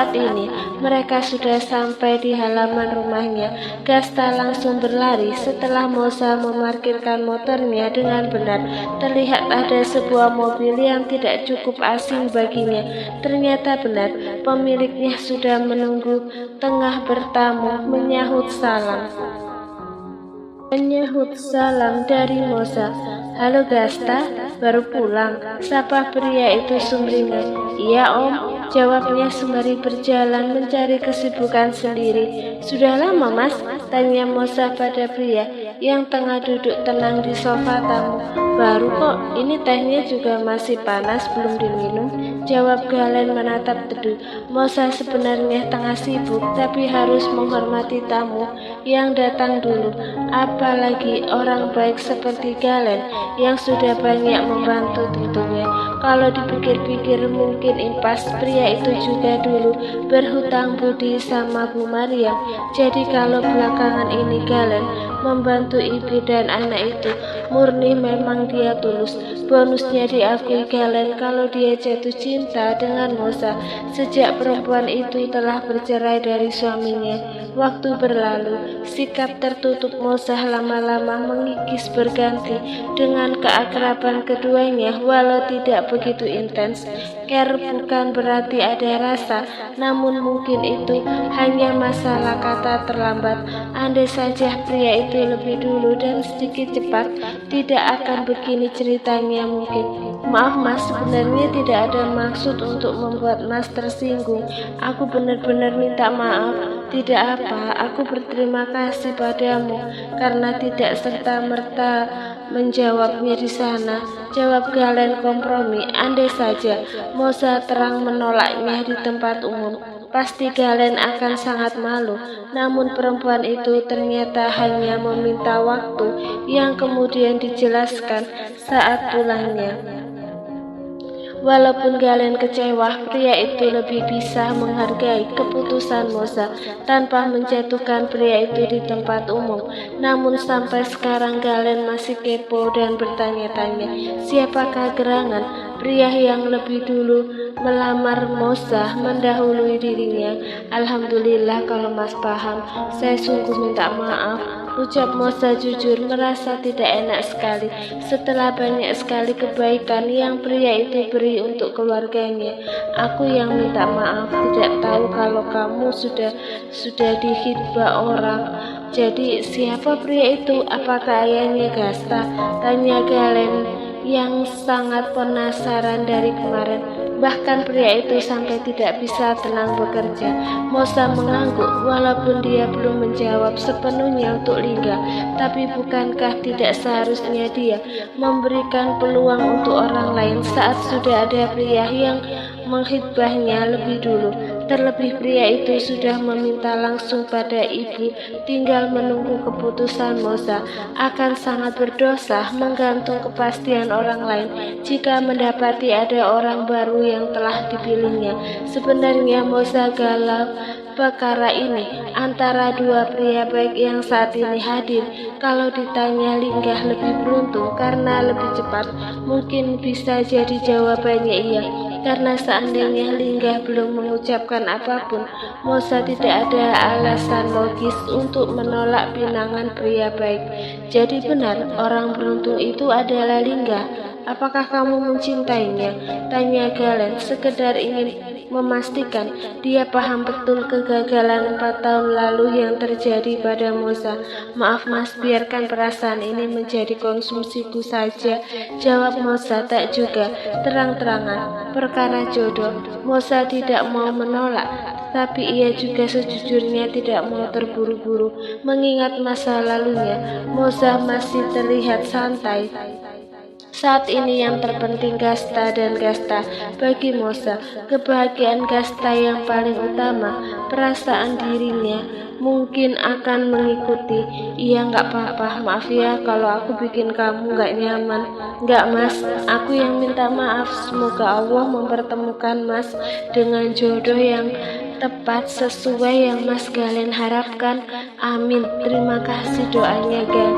saat ini mereka sudah sampai di halaman rumahnya, Gasta langsung berlari. Setelah Moza memarkirkan motornya dengan benar, terlihat ada sebuah mobil yang tidak cukup asing baginya. Ternyata benar, pemiliknya sudah menunggu tengah bertamu. Menyahut salam dari Moza. "Halo Gasta, baru pulang?" sapa pria itu sumringah. "Iya om," jawabnya sembari berjalan mencari kesibukan sendiri. "Sudah lama mas?" tanya Moza pada pria yang tengah duduk tenang di sofa tamu. "Baru kok, ini tehnya juga masih panas, belum diminum," jawab Galen menatap teduh. Moza sebenarnya tengah sibuk, tapi harus menghormati tamu yang datang dulu. Apalagi orang baik seperti Galen yang sudah banyak membantu tentunya. Kalau dipikir-pikir mungkin impas, pria itu juga dulu berhutang budi sama Bu Maria. Jadi kalau belakangan ini Galen membantu ibu dan anak itu, murni memang dia tulus. Bonusnya diakui Galen kalau dia jatuh cinta dengan Moza sejak perempuan itu telah bercerai dari suaminya. Waktu berlalu, sikap tertutup Moza lama-lama mengikis berganti dengan keakraban keduanya. Walau tidak begitu intens, care bukan berarti ada rasa, namun mungkin itu hanya masalah kata terlambat. Andai saja pria itu lebih dulu dan sedikit cepat, tidak akan begini ceritanya mungkin. "Maaf mas, sebenarnya tidak ada maksud untuk membuat mas tersinggung. Aku benar-benar minta maaf." "Tidak apa, aku berterima kasih padamu karena tidak serta-merta menjawabnya di sana," jawab Galen kompromi. Andai saja Moza terang menolaknya di tempat umum, pasti Galen akan sangat malu. Namun perempuan itu ternyata hanya meminta waktu yang kemudian dijelaskan saat pulangnya. Walaupun Galen kecewa, pria itu lebih bisa menghargai keputusan Moza tanpa menjatuhkan pria itu di tempat umum. Namun sampai sekarang Galen masih kepo dan bertanya-tanya, siapakah gerangan pria yang lebih dulu melamar Moza mendahului dirinya. "Alhamdulillah kalau mas paham, saya sungguh minta maaf," ucap Moza jujur, merasa tidak enak sekali setelah banyak sekali kebaikan yang pria itu beri untuk keluarganya. "Aku yang minta maaf, tidak tahu kalau kamu sudah dihitbah orang." "Jadi siapa pria itu? Apakah ayahnya Gasta?" tanya Galen yang sangat penasaran dari kemarin. Bahkan pria itu sampai tidak bisa tenang bekerja. Moza mengangguk walaupun dia belum menjawab sepenuhnya untuk Lingga. Tapi bukankah tidak seharusnya dia memberikan peluang untuk orang lain saat sudah ada pria yang menghitbahnya lebih dulu? Terlebih pria itu sudah meminta langsung pada ibu, tinggal menunggu keputusan Moza. Akan sangat berdosa menggantung kepastian orang lain jika mendapati ada orang baru yang telah dipilihnya. Sebenarnya Moza galau perkara ini antara dua pria baik yang saat ini hadir. Kalau ditanya Lingga lebih beruntung karena lebih cepat, mungkin bisa jadi jawabannya iya. Karena seandainya Lingga belum mengucapkan apapun, Moza tidak ada alasan logis untuk menolak pinangan pria baik. "Jadi benar orang beruntung itu adalah Lingga. Apakah kamu mencintainya?" tanya Galen, sekedar ingin memastikan dia paham betul kegagalan 4 tahun lalu yang terjadi pada Moza. "Maaf mas, biarkan perasaan ini menjadi konsumsiku saja," jawab Moza tak juga terang-terangan. Perkara jodoh, Moza tidak mau menolak, tapi ia juga sejujurnya tidak mau terburu-buru. Mengingat masa lalunya, Moza masih terlihat santai. Saat ini yang terpenting Gasta dan Gasta. Bagi Moza, kebahagiaan Gasta yang paling utama. Perasaan dirinya mungkin akan mengikuti. "Iya nggak apa-apa, maaf ya kalau aku bikin kamu nggak nyaman." "Nggak mas, aku yang minta maaf. Semoga Allah mempertemukan mas dengan jodoh yang tepat sesuai yang mas Galen harapkan. Amin." "Terima kasih doanya Gal."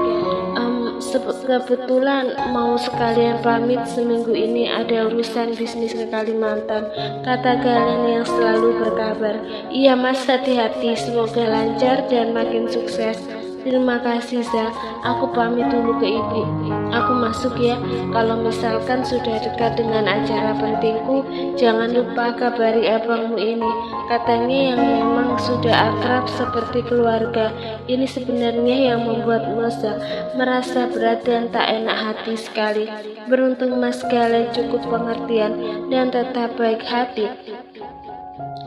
kebetulan mau sekalian pamit, seminggu ini ada urusan bisnis ke Kalimantan, kata Galen yang selalu berkabar. Iya mas, hati-hati, semoga lancar dan makin sukses. Terima kasih Za, aku pamit dulu ke ibu. Aku masuk ya, kalau misalkan sudah dekat dengan acara pentingku, jangan lupa kabari abangmu ini. Katanya yang memang sudah akrab seperti keluarga. Ini sebenarnya yang membuat Moza merasa berat dan tak enak hati sekali. Beruntung Mas Galen cukup pengertian dan tetap baik hati,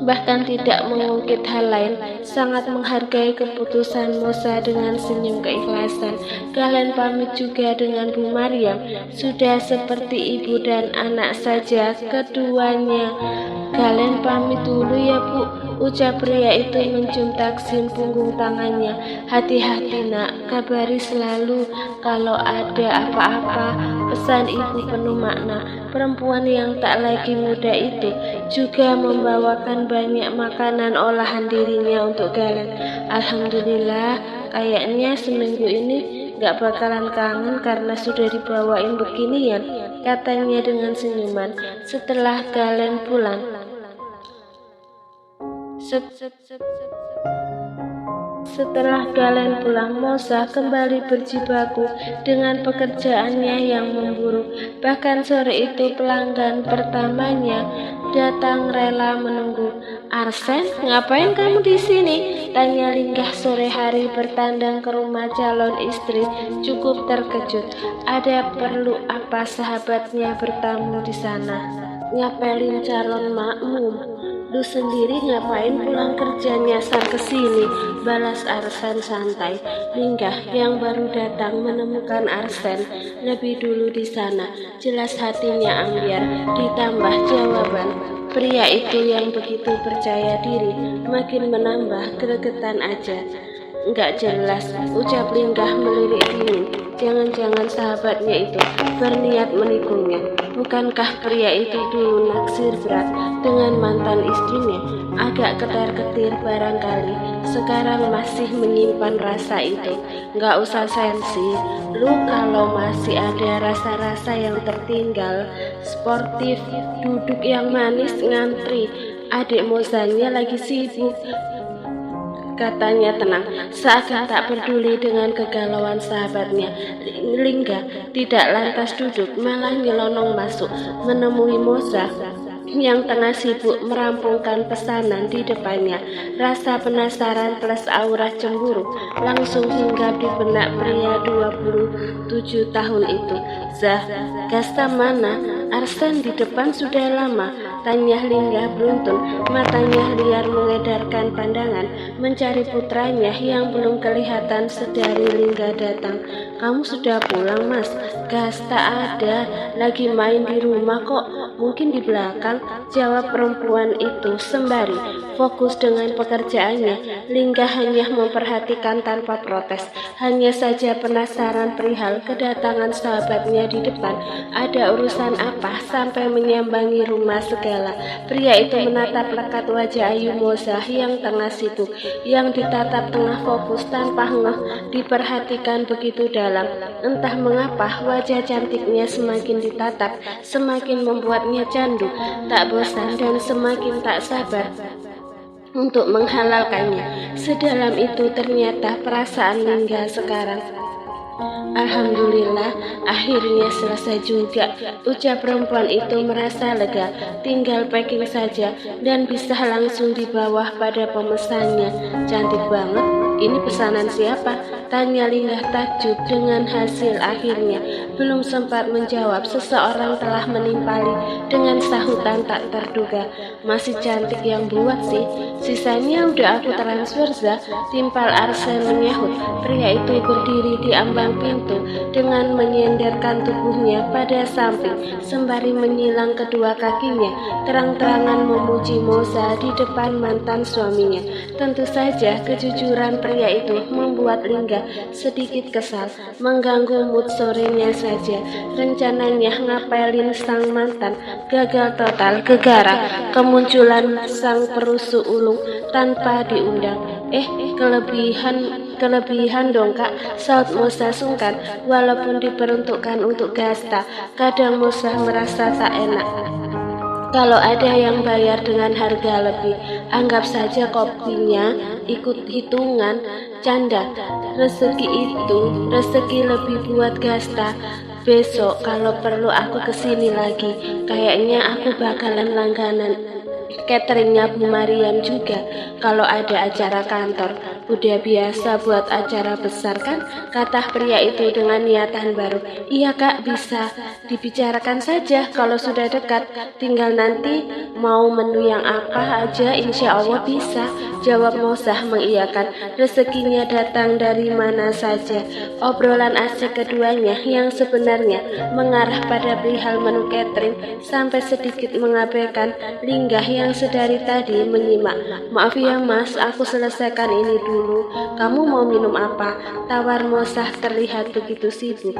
bahkan tidak mengungkit hal lain, sangat menghargai keputusan Moza dengan senyum keikhlasan. Galen pamit juga dengan Bu Maryam, sudah seperti ibu dan anak saja keduanya. Galen pamit dulu ya Bu, ucap pria itu mencium taksim punggung tangannya. Hati-hati nak, kabari selalu kalau ada apa-apa, pesan ibu penuh makna. Perempuan yang tak lagi muda itu juga membawakan banyak makanan olahan dirinya untuk Galen. Alhamdulillah, kayaknya seminggu ini gak bakalan kangen karena sudah dibawain beginian, katanya dengan senyuman setelah Galen pulang. Setelah Galen pulang, Moza kembali berjibaku dengan pekerjaannya yang memburuk. Bahkan sore itu pelanggan pertamanya datang rela menunggu. Arsen, ngapain kamu di sini? Tanya Linggah sore hari bertandang ke rumah calon istri, cukup terkejut. Ada perlu apa sahabatnya bertamu di sana? Ngapelin calon makmum. Lu sendiri ngapain pulang kerja nyasar ke sini? Balas Arsen santai. Linggah yang baru datang menemukan Arsen lebih dulu di sana. Jelas hatinya ambiar. Ditambah jawaban pria itu yang begitu percaya diri makin menambah gregetan aja. Enggak jelas, ucap Linggah melirik dingin. Jangan-jangan sahabatnya itu berniat menikungnya. Bukankah pria itu dulu naksir berat dengan mantan istrinya? Agak ketar-ketir barangkali sekarang masih menyimpan rasa itu. Nggak usah sensi, lu kalau masih ada rasa-rasa yang tertinggal, sportif, duduk yang manis, ngantri. Adik Mozanya lagi sibuk, katanya tenang, seakan tak peduli dengan kegalauan sahabatnya. Linggah tidak lantas duduk, malah nyelonong masuk menemui Moza yang tengah sibuk merampungkan pesanan di depannya. Rasa penasaran plus aura cemburu langsung hinggap di benak pria 27 tahun itu. Zah, Gasta mana? Arsen di depan sudah lama, tanya Linggah beruntun. Matanya liar mengedarkan pandangan mencari putranya yang belum kelihatan sedari Linggah datang. Kamu sudah pulang mas? Gasta ada, lagi main di rumah kok, mungkin di belakang, jawab perempuan itu sembari fokus dengan pekerjaannya. Linggah hanya memperhatikan tanpa protes, hanya saja penasaran perihal kedatangan sahabatnya di depan. Ada urusan apa sampai menyambangi rumah segala? Pria itu menatap lekat wajah Ayu Moza yang tengah sibuk, yang ditatap tengah fokus tanpa ngeh diperhatikan begitu dalam. Entah mengapa wajah cantiknya semakin ditatap, semakin membuatnya candu, tak bosan dan semakin tak sabar untuk menghalalkannya. Sedalam itu ternyata perasaan Linggah sekarang. Alhamdulillah, akhirnya selesai juga, ucap perempuan itu merasa lega. Tinggal packing saja dan bisa langsung dibawa pada pemesannya. Cantik banget, ini pesanan siapa? Tanya Linggah takjub dengan hasil akhirnya. Belum sempat menjawab, seseorang telah menimpali dengan sahutan tak terduga. Masih cantik yang buat sih, sisanya udah aku transfer Zah, timpal Arsen menyahut. Pria itu berdiri di ambang pintu dengan menyenderkan tubuhnya pada samping sembari menyilang kedua kakinya, terang-terangan memuji Moza di depan mantan suaminya. Tentu saja kejujuran pria itu membuat Linggah sedikit kesal, mengganggu mood sorenya saja. Rencananya ngapelin sang mantan gagal total gegara kemunculan sang perusuh ulung tanpa diundang. Kelebihan Kelebihan dong kak, saut Moza sungkan. Walaupun diperuntukkan untuk Gasta, kadang Moza merasa tak enak kalau ada yang bayar dengan harga lebih. Anggap saja kopinya ikut hitungan. Canda, rezeki itu rezeki lebih buat Gasta. Besok kalau perlu aku kesini lagi. Kayaknya aku bakalan langganan cateringnya Bu Mariam juga kalau ada acara kantor. Udah biasa buat acara besar kan, kata pria itu dengan niatan baru. Iya kak, bisa dibicarakan saja kalau sudah dekat. Tinggal nanti mau menu yang apa aja insya Allah bisa, jawab Moza mengiyakan. Rezekinya datang dari mana saja. Obrolan asik keduanya yang sebenarnya mengarah pada perihal menu catering sampai sedikit mengabaikan Linggah yang sedari tadi menyimak. Maaf ya mas, aku selesaikan ini dulu. Kamu mau minum apa? Tawar Moza terlihat begitu sibuk.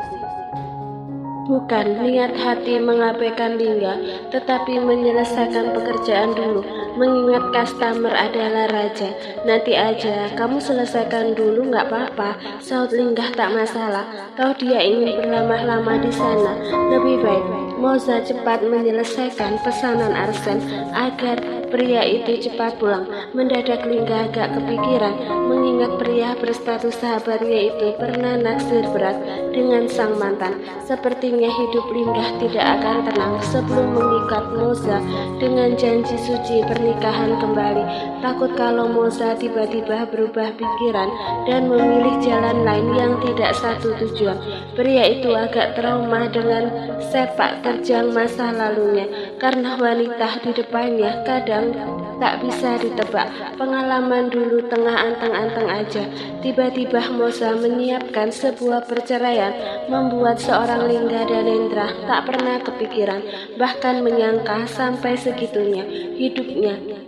Bukan niat hati mengabaikan Lingga, tetapi menyelesaikan pekerjaan dulu. Mengingat customer adalah raja. Nanti aja, kamu selesaikan dulu nggak apa-apa. Saut Linggah tak masalah. Toh dia ingin berlama-lama di sana. Lebih baik Moza cepat menyelesaikan pesanan Arsen agar pria itu cepat pulang. Mendadak Linggah agak kepikiran, mengingat pria berstatus sahabatnya itu pernah naksir berat dengan sang mantan. Sepertinya hidup Linggah tidak akan tenang sebelum mengikat Moza dengan janji suci pernikahan kembali. Takut kalau Moza tiba-tiba berubah pikiran dan memilih jalan lain yang tidak satu tujuan. Pria itu agak trauma dengan sepak terjang masa lalunya, karena wanita di depannya kadang tak bisa ditebak. Pengalaman dulu tengah anteng-anteng aja. Tiba-tiba Moza menyiapkan sebuah perceraian, membuat seorang Lingga dan Lendra tak pernah kepikiran, bahkan menyangka sampai segitunya hidupnya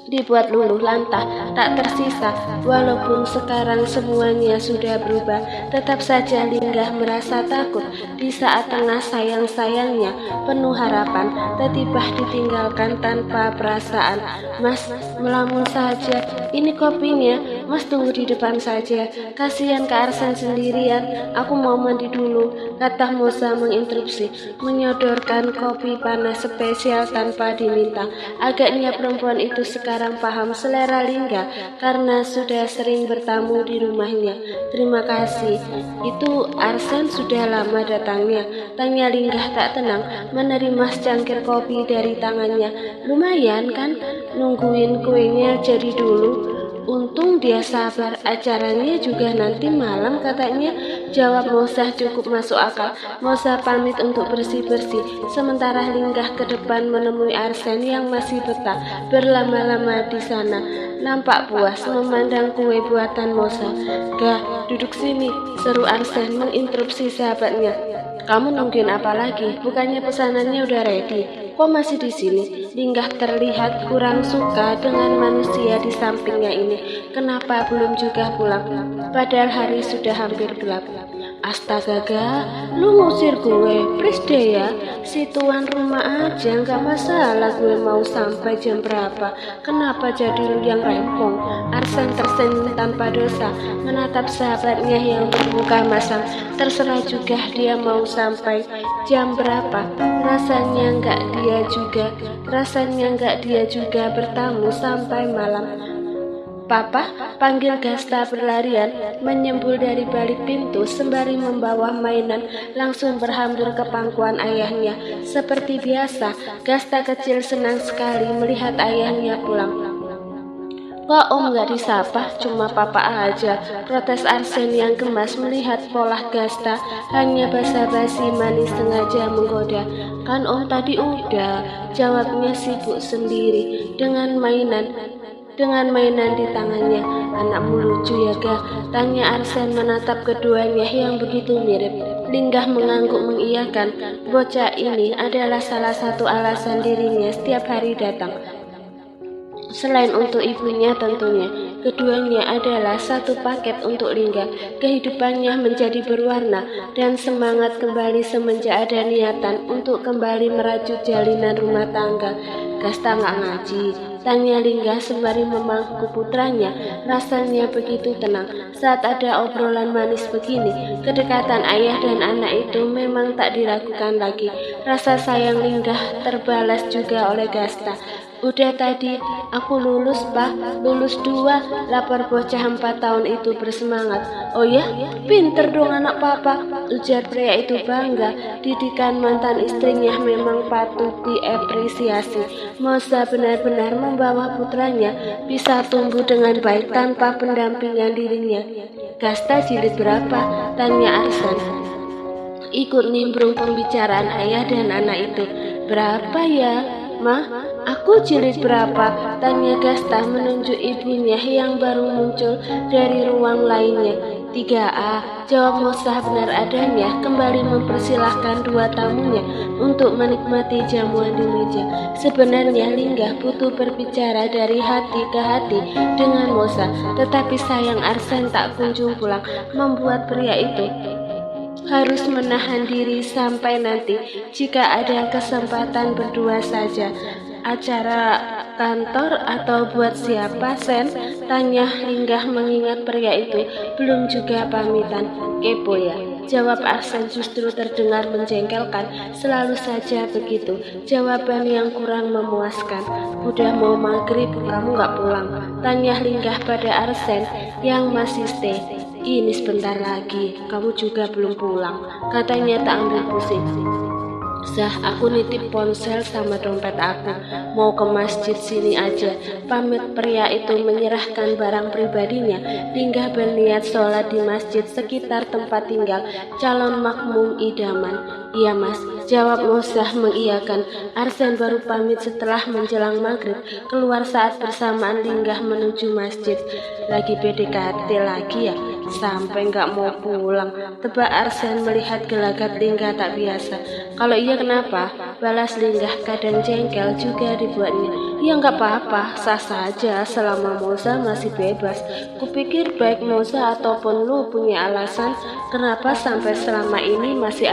dibuat luluh lantah, tak tersisa. Walaupun sekarang semuanya sudah berubah, tetap saja Linggah merasa takut di saat tengah sayang-sayangnya penuh harapan, tiba-tiba ditinggalkan tanpa perasaan. Mas, melamun saja, ini kopinya. Mas tunggu di depan saja, kasihan Kak Arsen sendirian, aku mau mandi dulu, kata Moza menginterupsi, menyodorkan kopi panas spesial tanpa diminta. Agaknya perempuan itu sekarang paham selera Lingga karena sudah sering bertamu di rumahnya. Terima kasih, itu Arsen sudah lama datangnya, tanya Lingga tak tenang menerima secangkir kopi dari tangannya. Lumayan kan, nungguin kuenya jadi dulu. Untung dia sabar, acaranya juga nanti malam katanya, jawab Moza cukup masuk akal. Moza pamit untuk bersih-bersih, sementara Linggah ke depan menemui Arsen yang masih betah berlama-lama di sana. Nampak puas memandang kue buatan Moza. Gah, duduk sini, seru Arsen menginterupsi sahabatnya. Kamu nungguin apa lagi? Bukannya pesanannya udah ready? Kok masih di sini? Linggah terlihat kurang suka dengan manusia di sampingnya ini. Kenapa belum juga pulang? Padahal hari sudah hampir gelap. Astaga, lu ngusir gue, please deh ya. Si tuan rumah aja nggak masalah gue mau sampai jam berapa. Kenapa jadi lu yang rempong? Arsen tersenyum tanpa dosa, menatap sahabatnya yang bermuka masam. Terserah juga dia mau sampai jam berapa. Rasanya nggak dia juga bertamu sampai malam. Papa, panggil Gasta berlarian, menyembul dari balik pintu sembari membawa mainan langsung berhamburan ke pangkuan ayahnya. Seperti biasa, Gasta kecil senang sekali melihat ayahnya pulang. Kok om gak disapa, cuma papa aja, protes Arsen yang gemas melihat pola Gasta hanya basa-basi manis sengaja menggoda. Kan om tadi udah, jawabnya sibuk sendiri dengan mainan di tangannya. Anakmu lucu ya ga? Tanya Arsen menatap keduanya yang begitu mirip. Linggah mengangguk mengiyakan. Bocah ini adalah salah satu alasan dirinya setiap hari datang. Selain untuk ibunya tentunya, keduanya adalah satu paket untuk Linggah. Kehidupannya menjadi berwarna dan semangat kembali semenjak ada niatan untuk kembali merajut jalinan rumah tangga. Gasta nggak ngaji? Tanya Lingga sembari memangku putranya. Rasanya begitu tenang saat ada obrolan manis begini. Kedekatan ayah dan anak itu memang tak diragukan lagi. Rasa sayang Lingga terbalas juga oleh Gasta. Udah tadi aku lulus Pak, lulus 2, lapor bocah 4 tahun itu bersemangat. Oh ya, pinter dong anak papa, ujar pria itu bangga. Didikan mantan istrinya memang patut diapresiasi. Moza benar-benar membawa putranya bisa tumbuh dengan baik tanpa pendampingan dirinya. Gasta jilid berapa? Tanya Arsan. Ikut nimbrung pembicaraan ayah dan anak itu. Berapa ya, Ma? Aku jilid berapa? Tanya Gasta menunjuk ibunya yang baru muncul dari ruang lainnya. 3A, jawab Moza benar adanya, kembali mempersilahkan dua tamunya untuk menikmati jamuan di meja. Sebenarnya Lingga butuh berbicara dari hati ke hati dengan Moza, tetapi sayang Arsan tak kunjung pulang, membuat pria itu harus menahan diri sampai nanti jika ada kesempatan berdua saja. Acara kantor atau buat siapa Sen? Tanya Lingga mengingat pria itu belum juga pamitan. Kepo ya, jawab Arsan justru terdengar menjengkelkan. Selalu saja begitu, jawaban yang kurang memuaskan. Udah mau maghrib kamu gak pulang? Tanya Lingga pada Arsan yang masih stay. Ini sebentar lagi, kamu juga belum pulang, katanya tak ambil pusing. Zah, aku nitip ponsel sama dompet aku, mau ke masjid sini aja. Pamit pria itu menyerahkan barang pribadinya. Lingga berniat sholat di masjid sekitar tempat tinggal calon makmum idaman. Iya mas, jawab Moza mengiyakan. Arsan baru pamit setelah menjelang maghrib, keluar saat bersamaan Lingga menuju masjid. Lagi PDKT lagi ya? Sampai nggak mau pulang, tebak Arsan melihat gelagat Lingga tak biasa. Kalau iya kenapa? Balas Lingga kadang jengkel juga dibuatnya. Ya nggak apa-apa, sah saja selama Moza masih bebas. Kupikir baik Moza ataupun lu punya alasan kenapa sampai selama ini masih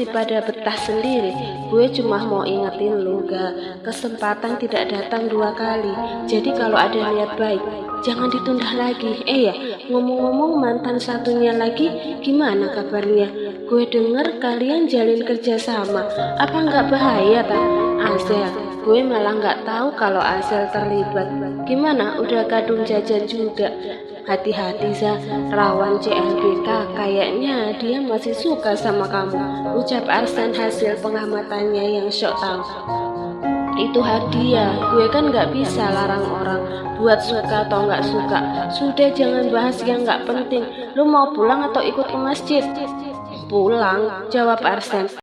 pada betah sendiri. Gue cuma mau ingetin lu ga, kesempatan tidak datang 2 kali. Jadi kalau ada niat baik, jangan ditunda lagi. Ya, ngomong-ngomong mantan satunya lagi gimana kabarnya? Gue denger kalian jalin kerja sama. Apa nggak bahaya tak? Azel, gue malah nggak tahu kalau Azel terlibat. Gimana? Udah kadung jajan juga? Hati-hati Zah, rawan CLBK, kayaknya dia masih suka sama kamu, ucap Arsan hasil pengamatannya yang syok tahu. Itu hadiah, gue kan gak bisa larang orang buat suka atau gak suka. Sudah jangan bahas yang gak penting. Lu mau pulang atau ikut ke masjid? Pulang, jawab Arsan.